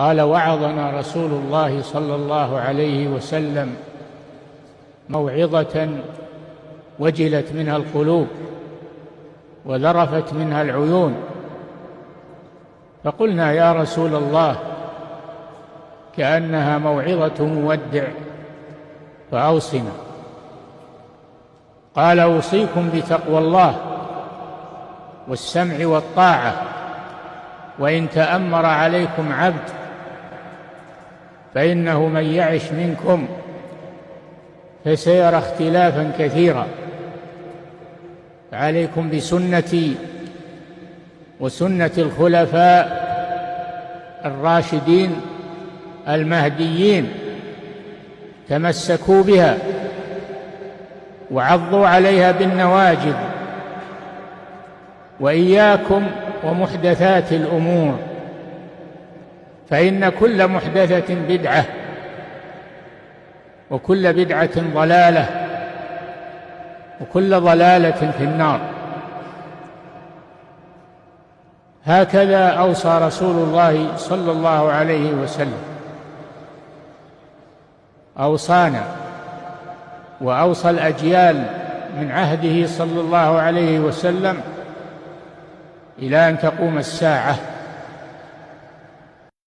قال: وعظنا رسول الله صلى الله عليه وسلم موعظة وجلت منها القلوب وذرفت منها العيون. فقلنا: يا رسول الله، كأنها موعظة مودع، فأوصنا. قال: أوصيكم بتقوى الله والسمع والطاعة، وإن تأمر عليكم عبد، فإنه من يعش منكم فسيرى اختلافا كثيرا، فعليكم بسنتي وسنة الخلفاء الراشدين المهديين، تمسكوا بها وعضوا عليها بالنواجذ، وإياكم ومحدثات الأمور، فإن كل محدثة بدعة، وكل بدعة ضلالة، وكل ضلالة في النار. هكذا أوصى رسول الله صلى الله عليه وسلم، أوصانا وأوصى الأجيال من عهده صلى الله عليه وسلم إلى أن تقوم الساعة.